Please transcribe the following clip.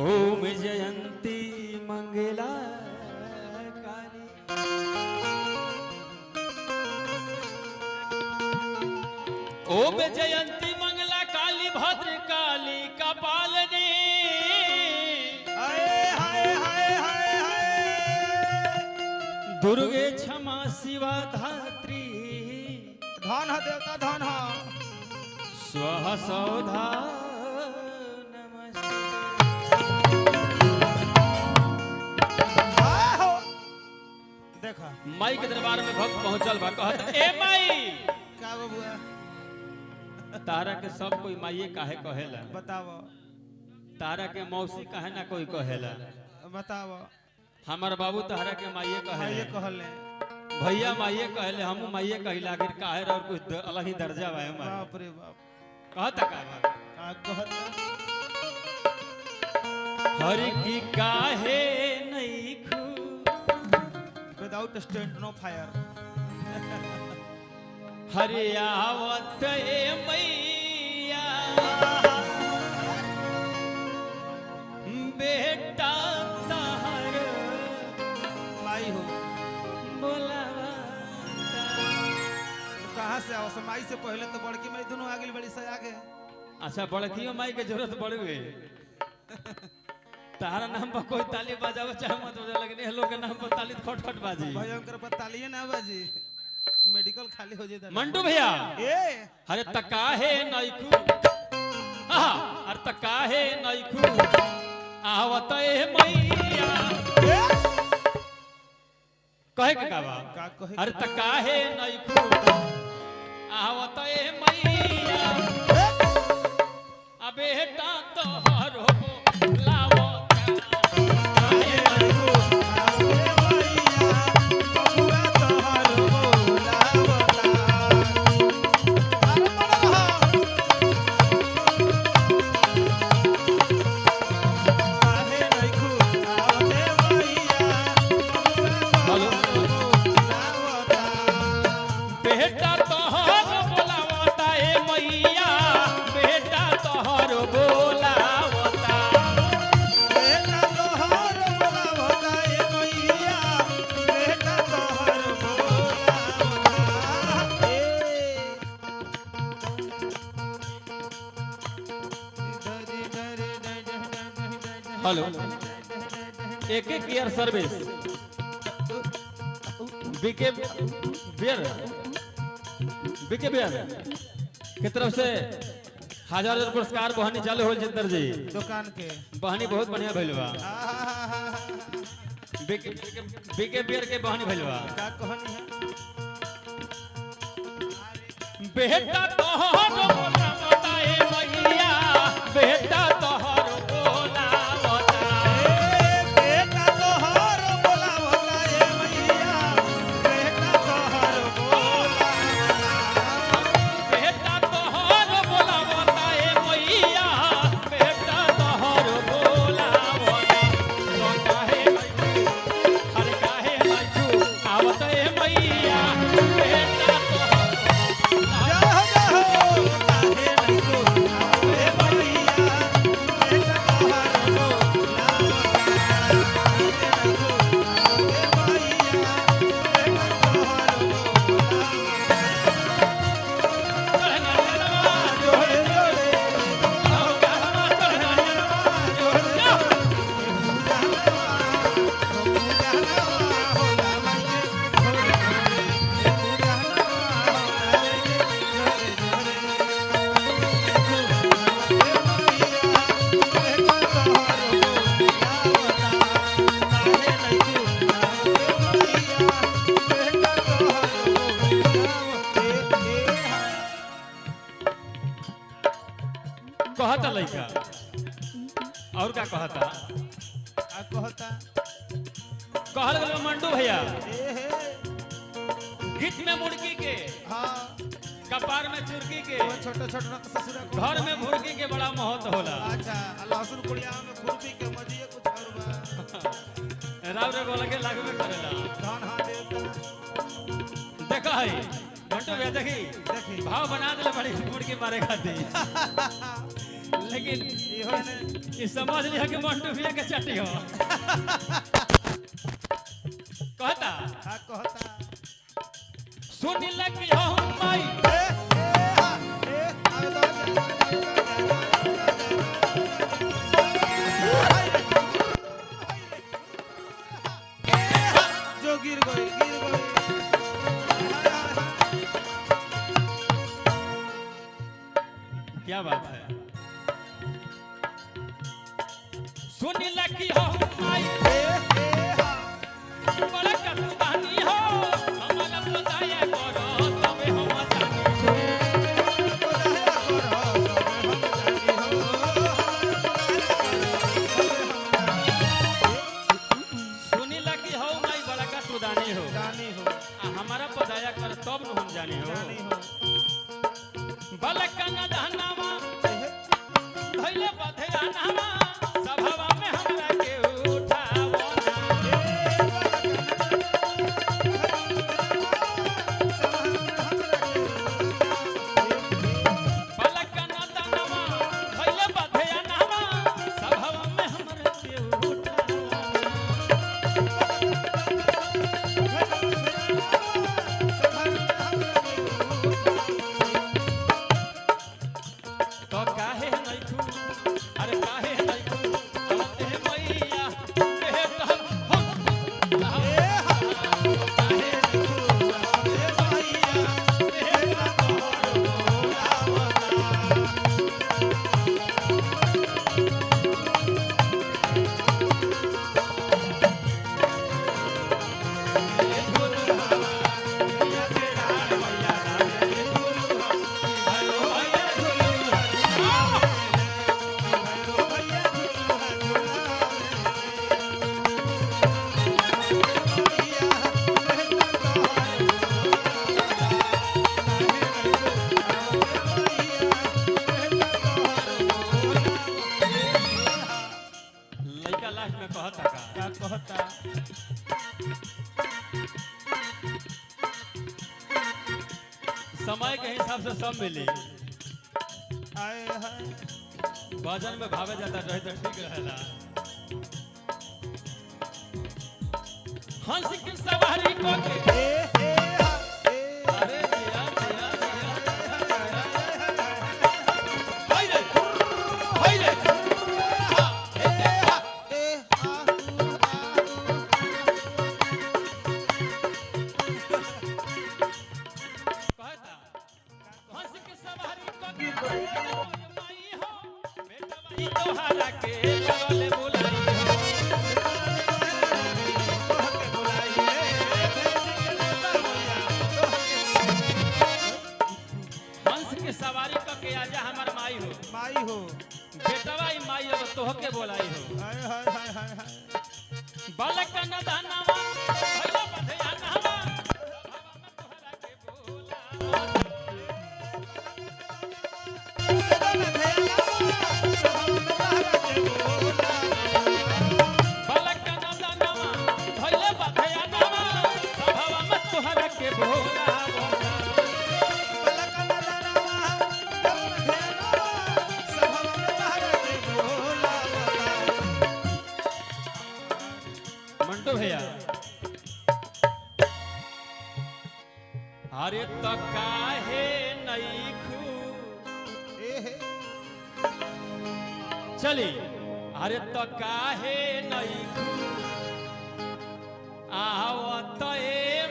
ओम जयंती मंगला काली। ओम जयंती मंगला काली भद्र काली कपालनी। दुर्गे क्षमा शिवा धात्री। धन ह देवता धन ह। स्वः सौधा नमस्ते। देखा माई के दरबार में भक्त पहुंचल बा कहत ए माई का बबुआ तारा के सब कोई माईए काहे कहेला। बताव तारा के मौसी काहे ना कोई कहेला। बताव हमार बाबू तारा के माईए ये कहेले कहले भैया माईए कहले हम माईए कहिला आखिर काहे और कुछ अलग ही दर्जा बा हमार। बाप रे बाप कहता का बा का कहता हरि की काहे नहीं खू विदाउट स्टैंड नो फायर। हरियावत ए मैया बेटा तहर माई हो बोलावा। कहाँ से आओ समाई से पहले तो बड़की माई दोनों आगे बड़ी से आगे। अच्छा बड़कियों माई के जरूरत पड़ गई। तारा नाम पर कोई ताली बजावे चाहे मत बजा लेकिन लोग के नाम पर ताली खटखट बाजी। भयंकर पर तालिए ना बाजी मेडिकल खाली हो जाता। मंटू भैया ए अरे तकाहे नइखू आहा अरे तकाहे नइखू आवत ए मैया कहे के काबा का कहे अरे तकाहे नइखू आवत ए मैया अबे बेटा तोहरो लावो काहे नइखू बेटा तोहर बोलावता ए मैया बेटा तोहर बोलावता। हेलो एक केयर सर्विस बीके बियर की तरफ से 1000 पुरस्कार बहनी चालू हो जिंदर जी दुकान के बहनी बहुत बढ़िया भइल बा। बीके बियर के बहनी भइल बा। का कहनी है बेटा तोहर बोलावता ए मैया बेटा तोहर बोलावता। बेटा तोहर बोलावता ए मैया बेटा तोहर बेटा तोहर बोलावता ए मैया बेटा तोहर बोलावता। तो काहे नइखू अरे काहे नइखू आवत ए मैया बेटा तोहर कहता लइका और का कहता कहता कहल गल मंटू भैया ए हे गीत में मुर्गी के हाँ कपार में चुरकी के छोटे छोटे ससुरा को घर में मुर्गी के बड़ा महत्व होला। अच्छा लहसुन कुड़िया में खुरपी के मजिए कुछ और बा राव रे बोला के लागबे करेला। धन हा देवता देखा है मंटू भैया देखी देखी भाव बना दिले बड़ी मुर्गी मारे खाती लेकिन इहो ने ये समझ लिया कि मंटू भैया के चटी हो कहता हां कहता सुन लगी हम माई जो गिर गई क्या बात है सुन लगी हम माई बड़ा कहानी हो हमारा बताया करो तबे हम जानी सुनी लगी हो माई बड़ा का सुदानी हो हमारा बताया कर तब न हम जानी हो बलकन धनावा धैले बधया नामा सभावा में हमरा के उठावो बलकन धनावा धैले बधया नामा सभावा में हमरा के उठावो तो काहे नइखू अरे काहे नइखू कहते हैं मैया हे कहम काहे नइखू मैया हे लइका लास्ट में कहता का कहता समय के हिसाब से सब मिली आए हाय भजन में भावे जाता रहे तो ठीक रहेला हंस की सवारी को के अरे जिया जिया जिया हाय रे कहता हंस के सवारी को के माई हो बेटवा तोहरा के लगले बुलाई हो हंस के सवारी क के आजा हमर माई हो माई हो बेटवा ई माई अब तोहके बोलाई हो हाय हाय हाय हाय हाय बालक न दानवा भैया बधया नहवा सभावा में तोहरा के बोला बालक न दानवा भैया बधया नहवा सभावा में तोहरा के बोला मंटू भैया अरे तो काहे नइखू चली अरे तो काहे नइखू आवत ए